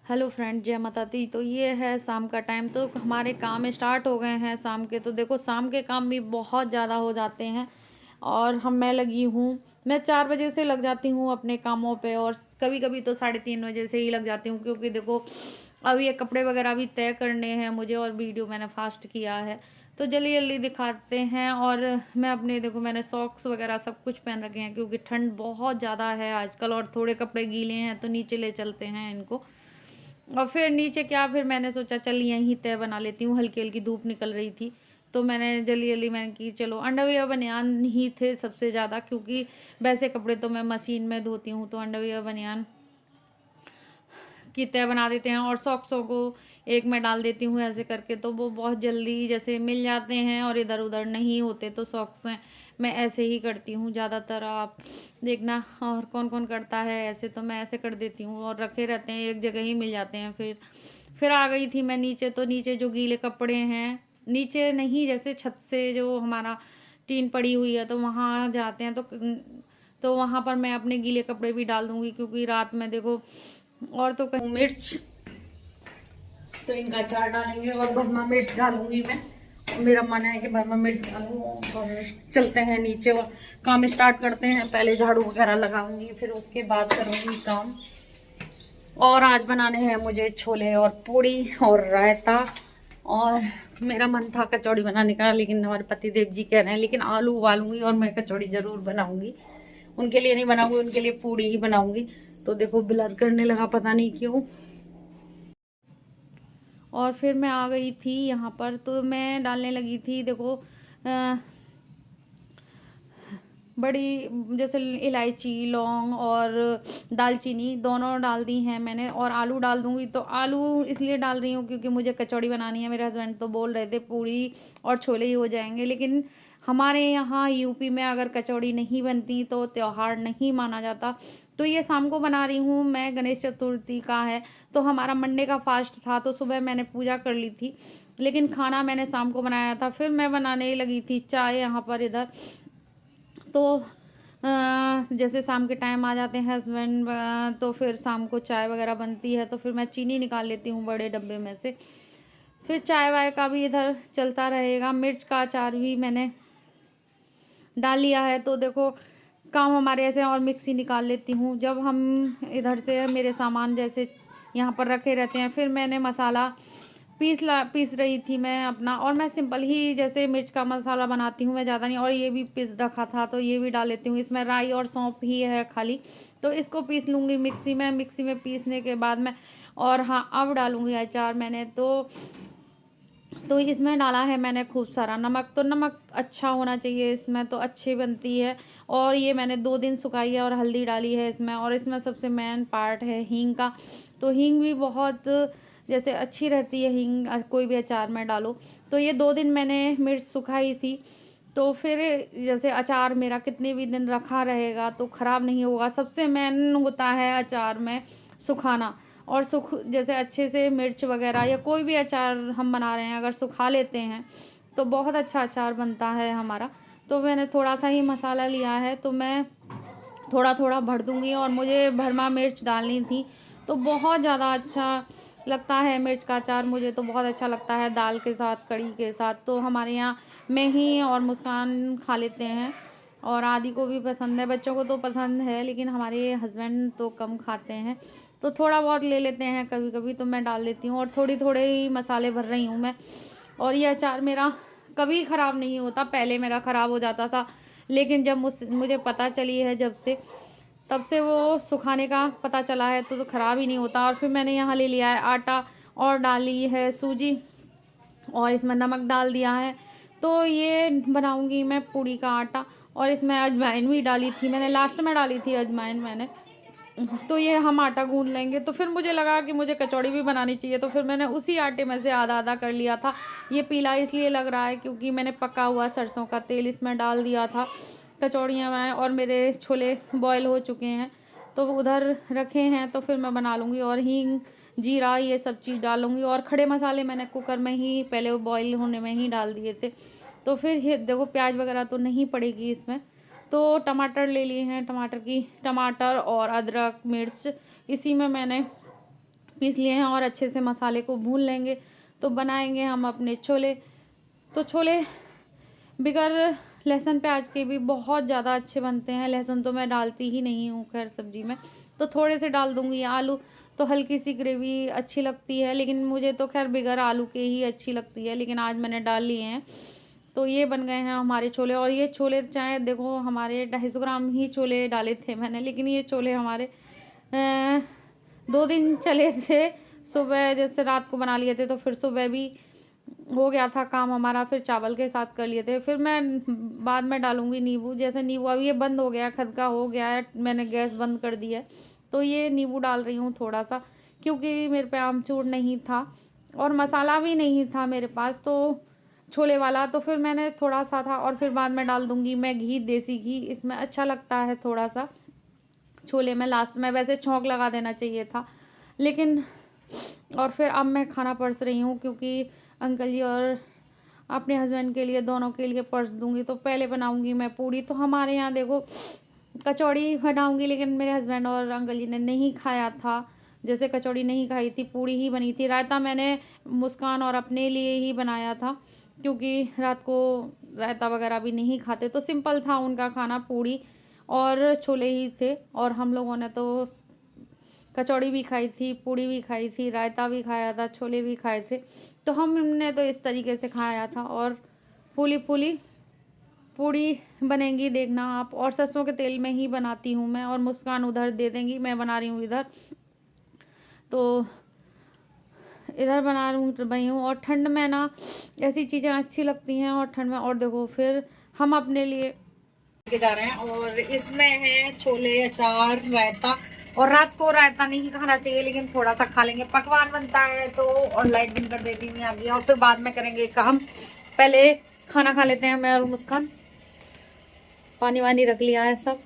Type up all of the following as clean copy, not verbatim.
Hello friend, जय माता दी। तो ये है शाम का टाइम, तो हमारे काम स्टार्ट हो गए हैं शाम के। तो देखो शाम के काम भी बहुत ज़्यादा हो जाते हैं और मैं लगी हूँ। मैं 4 बजे से लग जाती हूँ अपने कामों पे, और कभी कभी तो 3:30 बजे से ही लग जाती हूँ, क्योंकि देखो अब ये कपड़े वगैरह भी तय करने हैं मुझे, और वीडियो मैंने फास्ट किया है तो जल्दी जल्दी दिखाते हैं। और मैं अपने देखो मैंने सॉक्स वगैरह सब कुछ पहन रखे हैं, क्योंकि ठंड बहुत ज़्यादा है आजकल, और थोड़े कपड़े गीले हैं तो नीचे ले चलते हैं इनको। और फिर नीचे क्या, फिर मैंने सोचा चल यहीं तय बना लेती हूँ। हल्की हल्की धूप निकल रही थी तो मैंने जल्दी जल्दी मैंने की चलो अंडरवियर बनियान ही थे सबसे ज़्यादा, क्योंकि वैसे कपड़े तो मैं मशीन में धोती हूँ, तो अंडरवियर बनियान की तय बना देते हैं। और सॉक्सों को एक में डाल देती हूँ ऐसे करके, तो वो बहुत जल्दी जैसे मिल जाते हैं और इधर उधर नहीं होते। तो सॉक्स मैं ऐसे ही करती हूँ ज़्यादातर, आप देखना। और कौन कौन करता है ऐसे, तो मैं ऐसे कर देती हूँ और रखे रहते हैं, एक जगह ही मिल जाते हैं। फिर आ गई थी मैं नीचे। तो नीचे जो गीले कपड़े हैं, नीचे नहीं, जैसे छत से जो हमारा टीन पड़ी हुई है तो वहाँ जाते हैं, तो वहाँ पर मैं अपने गीले कपड़े भी डाल दूँगी, क्योंकि रात में देखो। और तो मिर्च, तो इनका अचार डालेंगे और भरमा मिर्च डालूंगी मैं। मेरा मन है कि भरमा मिर्च डालूं। और चलते हैं नीचे और काम स्टार्ट करते हैं। पहले झाड़ू वगैरह लगाऊंगी, फिर उसके बाद करूंगी काम। और आज बनाने हैं मुझे छोले और पूड़ी और रायता। और मेरा मन था कचौड़ी बनाने का, लेकिन हमारे पति देव जी कह रहे हैं लेकिन आलू उबालूंगी और मैं कचौड़ी जरूर बनाऊंगी। उनके लिए नहीं बनाऊंगी, उनके लिए पूड़ी ही बनाऊंगी। तो देखो ब्लर करने लगा, पता नहीं क्यों। और फिर मैं आ गई थी यहाँ पर, तो मैं डालने लगी थी देखो बड़ी जैसे इलायची, लौंग और दालचीनी दोनों डाल दी हैं मैंने। और आलू डाल दूंगी, तो आलू इसलिए डाल रही हूँ क्योंकि मुझे कचौड़ी बनानी है। मेरे हस्बैंड तो बोल रहे थे पूड़ी और छोले ही हो जाएंगे, लेकिन हमारे यहाँ यूपी में अगर कचौड़ी नहीं बनती तो त्योहार नहीं माना जाता। तो ये शाम को बना रही हूँ मैं, गणेश चतुर्थी का है। तो हमारा मंडे का फास्ट था, तो सुबह मैंने पूजा कर ली थी, लेकिन खाना मैंने शाम को बनाया था। फिर मैं बनाने लगी थी चाय यहाँ पर इधर। तो जैसे शाम के टाइम आ जाते हैं हस्बैंड, तो फिर शाम को चाय वगैरह बनती है, तो फिर मैं चीनी निकाल लेती हूँ बड़े डब्बे में से। फिर चाय वाय का भी इधर चलता रहेगा। मिर्च का अचार भी मैंने डाल लिया है। तो देखो काम हमारे ऐसे, और मिक्सी निकाल लेती हूँ जब हम इधर से मेरे सामान जैसे यहाँ पर रखे रहते हैं। फिर मैंने मसाला पीस रही थी मैं अपना। और मैं सिंपल ही जैसे मिर्च का मसाला बनाती हूँ मैं, ज़्यादा नहीं। और ये भी पीस रखा था तो ये भी डाल लेती हूँ। इसमें राई और सौंफ ही है खाली, तो इसको पीस लूँगी मिक्सी में। मिक्सी में पीसने के बाद मैं, और हाँ अब डालूँगी अचार मैंने। तो इसमें डाला है मैंने खूब सारा नमक। तो नमक अच्छा होना चाहिए इसमें, तो अच्छी बनती है। और ये मैंने 2 दिन सुखाई है। और हल्दी डाली है इसमें। और इसमें सबसे मेन पार्ट है हींग का। तो हींग भी बहुत जैसे अच्छी रहती है हींग, कोई भी अचार में डालो। तो ये 2 दिन मैंने मिर्च सुखाई थी। तो फिर जैसे अचार मेरा कितने भी दिन रखा रहेगा तो ख़राब नहीं होगा। सबसे मेन होता है अचार में सुखाना। और जैसे अच्छे से मिर्च वगैरह या कोई भी अचार हम बना रहे हैं, अगर सुखा लेते हैं तो बहुत अच्छा अचार बनता है हमारा। तो मैंने थोड़ा सा ही मसाला लिया है, तो मैं थोड़ा थोड़ा भर दूंगी। और मुझे भरमा मिर्च डालनी थी, तो बहुत ज़्यादा अच्छा लगता है मिर्च का अचार। मुझे तो बहुत अच्छा लगता है दाल के साथ, कढ़ी के साथ। तो हमारे यहाँ मैं ही और मुस्कान खा लेते हैं, और आदि को भी पसंद है, बच्चों को तो पसंद है, लेकिन हमारे हस्बैंड तो कम खाते हैं। तो थोड़ा बहुत ले लेते हैं कभी कभी, तो मैं डाल लेती हूँ। और थोड़ी थोड़े ही मसाले भर रही हूँ मैं। और ये अचार मेरा कभी ख़राब नहीं होता। पहले मेरा ख़राब हो जाता था, लेकिन जब मुझे पता चली है जब से, तब से वो सुखाने का पता चला है, तो ख़राब ही नहीं होता। और फिर मैंने यहाँ ले लिया है आटा, और डाली है सूजी, और इसमें नमक डाल दिया है। तो ये बनाऊंगी मैं पूड़ी का आटा। और इसमें अजवाइन भी डाली थी मैंने, लास्ट में डाली थी अजवाइन मैंने। तो ये हम आटा गूंद लेंगे। तो फिर मुझे लगा कि मुझे कचौड़ी भी बनानी चाहिए, तो फिर मैंने उसी आटे में से आधा आधा कर लिया था। ये पीला इसलिए लग रहा है क्योंकि मैंने पका हुआ सरसों का तेल इसमें डाल दिया था कचौड़ियाँ में। और मेरे छोले बॉयल हो चुके हैं, तो उधर रखे हैं, तो फिर मैं बना लूँगी। और हींग, जीरा, ये सब चीज़ डालूँगी। और खड़े मसाले मैंने कुकर में ही पहले बॉयल होने में ही डाल दिए थे। तो फिर देखो प्याज वगैरह तो नहीं पड़ेगी इसमें। तो टमाटर ले लिए हैं, टमाटर और अदरक, मिर्च, इसी में मैंने पीस लिए हैं और अच्छे से मसाले को भून लेंगे तो बनाएंगे हम अपने छोले। तो छोले बगैर लहसुन प्याज के भी बहुत ज़्यादा अच्छे बनते हैं। लहसुन तो मैं डालती ही नहीं हूँ खैर सब्जी में, तो थोड़े से डाल दूँगी। आलू तो हल्की सी ग्रेवी अच्छी लगती है, लेकिन मुझे तो खैर बगैर आलू के ही अच्छी लगती है, लेकिन आज मैंने डाल लिए हैं। तो ये बन गए हैं हमारे छोले। और ये छोले चाहे देखो हमारे 250 ग्राम ही छोले डाले थे मैंने, लेकिन ये छोले हमारे 2 दिन चले थे। सुबह जैसे रात को बना लिए थे तो फिर सुबह भी हो गया था काम हमारा, फिर चावल के साथ कर लिए थे। फिर मैं बाद में डालूंगी नींबू, जैसे नींबू अभी ये बंद हो गया, खदका हो गया है, मैंने गैस बंद कर दी है, तो ये नींबू डाल रही हूँ थोड़ा सा, क्योंकि मेरे पे आमचूर नहीं था और मसाला भी नहीं था मेरे पास तो छोले वाला, तो फिर मैंने थोड़ा सा था। और फिर बाद में डाल दूंगी मैं घी, देसी घी, इसमें अच्छा लगता है थोड़ा सा छोले में लास्ट में। वैसे छौंक लगा देना चाहिए था, लेकिन और फिर अब मैं खाना परस रही हूँ, क्योंकि अंकल जी और अपने हस्बैंड के लिए, दोनों के लिए परस दूंगी। तो पहले बनाऊंगी मैं पूड़ी। तो हमारे यहाँ देखो कचौड़ी बनाऊंगी, लेकिन मेरे हस्बैंड और अंकल जी ने नहीं खाया था, जैसे कचौड़ी नहीं खाई थी, पूड़ी ही बनी थी। रायता मैंने मुस्कान और अपने लिए ही बनाया था, क्योंकि रात को रायता वगैरह भी नहीं खाते, तो सिंपल था उनका खाना, पूड़ी और छोले ही थे। और हम लोगों ने तो कचौड़ी भी खाई थी, पूड़ी भी खाई थी, रायता भी खाया था, छोले भी खाए थे। तो हमने तो इस तरीके से खाया था। और फूली फूली पूड़ी बनेंगी देखना आप। और सरसों के तेल में ही बनाती हूँ मैं, और मुस्कान उधर दे देंगी, मैं बना रही हूँ इधर, तो इधर बना रही हूँ। और ठंड में ना ऐसी चीज़ें अच्छी लगती हैं, और ठंड में। और देखो फिर हम अपने लिए जा रहे हैं, और इसमें है छोले, अचार, रायता। और रात को रायता नहीं खाना चाहिए, लेकिन थोड़ा सा खा लेंगे, पकवान बनता है तो। और लाइट बंद कर देती हूँ अभी, और फिर बाद में करेंगे काम। पहले खाना खा लेते हैं मैं और मुस्कान। पानी वानी रख लिया है सब,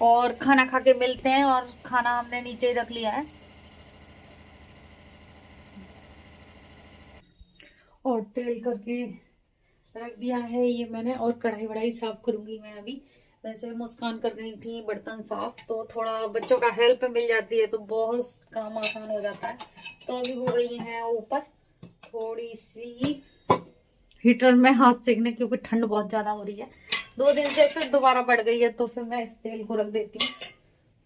और खाना खा के मिलते हैं। और खाना हमने नीचे ही रख लिया है, और तेल करके रख दिया है ये मैंने। और कढ़ाई वढ़ाई साफ करूंगी मैं अभी। वैसे मुस्कान कर गई थी बर्तन साफ, तो थोड़ा बच्चों का हेल्प मिल जाती है तो बहुत काम आसान हो जाता है। तो अभी हो गई है ऊपर थोड़ी सी हीटर में हाथ सेकने, क्योंकि ठंड बहुत ज्यादा हो रही है 2 दिन से, फिर दोबारा बढ़ गई है, तो फिर मैं इस तेल को रख देती हूँ।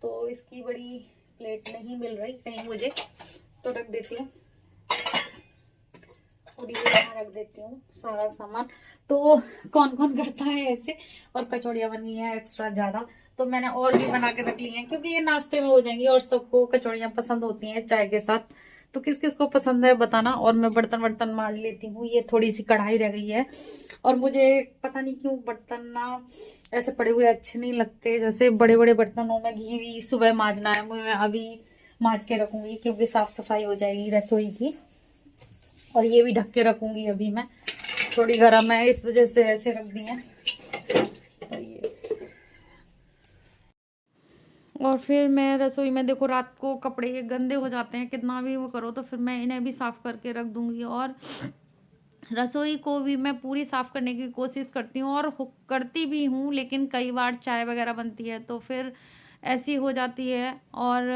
तो इसकी बड़ी प्लेट नहीं मिल रही कहीं मुझे, तो रख देती हूँ, और ये यहाँ रख देती हूँ सारा सामान। तो कौन कौन करता है ऐसे। और कचौड़ियाँ बनी है एक्स्ट्रा ज्यादा, तो मैंने और भी बना के रख ली हैं, क्योंकि ये नाश्ते में हो जाएंगी। और सबको कचौड़ियाँ पसंद होती हैं चाय के साथ, तो किस किस को पसंद है बताना। और मैं बर्तन मार लेती हूँ, ये थोड़ी सी कढ़ाई रह गई है। और मुझे पता नहीं क्यों बर्तन ना ऐसे पड़े हुए अच्छे नहीं लगते, जैसे बड़े बड़े बर्तनों में घी भी सुबह माजना है, मैं अभी माज के रखूंगी, क्योंकि साफ सफाई हो जाएगी रसोई की। और ये भी ढक के रखूंगी अभी मैं, थोड़ी गर्म है इस वजह से ऐसे रख दी है। तो ये, और फिर मैं रसोई में देखो रात को कपड़े गंदे हो जाते हैं, कितना भी वो करो, तो फिर मैं इन्हें भी साफ करके रख दूंगी। और रसोई को भी मैं पूरी साफ करने की कोशिश करती हूँ, और करती भी हूँ, लेकिन कई बार चाय वगैरह बनती है तो फिर ऐसी हो जाती है। और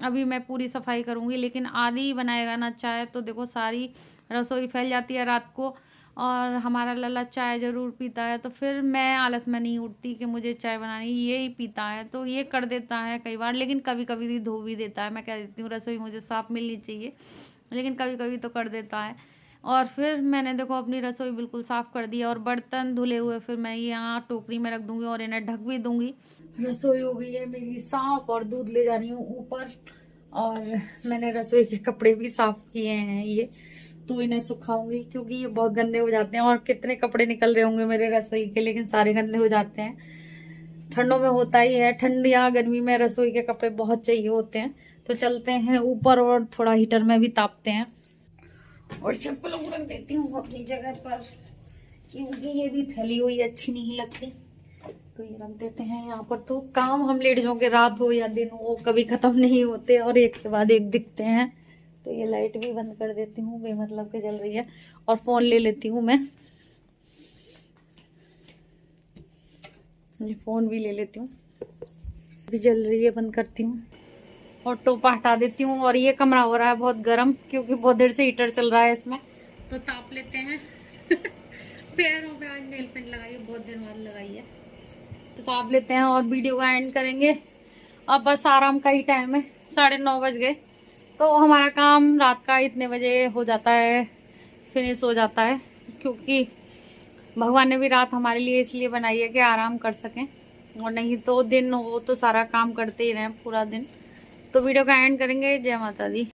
अभी मैं पूरी सफाई करूँगी, लेकिन आधी बनाएगा ना चाय, तो देखो सारी रसोई फैल जाती है रात को। और हमारा लल्ला चाय ज़रूर पीता है, तो फिर मैं आलस में नहीं उठती कि मुझे चाय बनानी, ये ही पीता है, तो ये कर देता है कई बार। लेकिन कभी कभी धो भी देता है, मैं कह देती हूँ रसोई मुझे साफ मिलनी चाहिए, लेकिन कभी कभी तो कर देता है। और फिर मैंने देखो अपनी रसोई बिल्कुल साफ कर दी, और बर्तन धुले हुए फिर मैं यहाँ टोकरी में रख दूंगी, और इन्हें ढक भी दूंगी। रसोई हो गई है मेरी साफ, और दूध ले जा रही हूँ ऊपर। और मैंने रसोई के कपड़े भी साफ किए हैं ये, तो इन्हें सुखाऊंगी, क्योंकि ये बहुत गंदे हो जाते हैं। और कितने कपड़े निकल रहे होंगे मेरे रसोई के, लेकिन सारे गंदे हो जाते हैं। ठंडों में होता ही है, ठंड या गर्मी में रसोई के कपड़े बहुत चाहिए होते हैं। तो चलते हैं ऊपर, और थोड़ा हीटर में भी तापते हैं। और चप्पलों को रख देती हूँ अपनी जगह पर, क्योंकि ये भी फैली हुई अच्छी नहीं लगती, तो ये रख देते हैं यहाँ पर। तो काम हम लेडीजों के रात हो या दिन हो कभी खत्म नहीं होते, और एक के बाद एक दिखते हैं। तो ये लाइट भी बंद कर देती हूँ, बेमतलब के जल रही है। और फोन ले लेती हूँ मैं, ये फोन भी ले लेती हूँ। भी जल रही है, बंद करती हूँ और टोपा हटा देती हूँ। और ये कमरा हो रहा है बहुत गर्म क्योंकि बहुत देर से हीटर चल रहा है इसमें, तो ताप लेते हैं। पैरों पे आज नेल पेंट लगाई है, बहुत दिन बाद लगाई है, तो ताप लेते हैं और वीडियो का एंड करेंगे। अब बस आराम का ही टाइम है, 9:30 बज गए। तो हमारा काम रात का इतने बजे हो जाता है, फिनिश हो जाता है, क्योंकि भगवान ने भी रात हमारे लिए इसलिए बनाई है कि आराम कर सकें, और नहीं तो दिन हो तो सारा काम करते ही रहें पूरा दिन। तो वीडियो का एंड करेंगे। जय माता दी।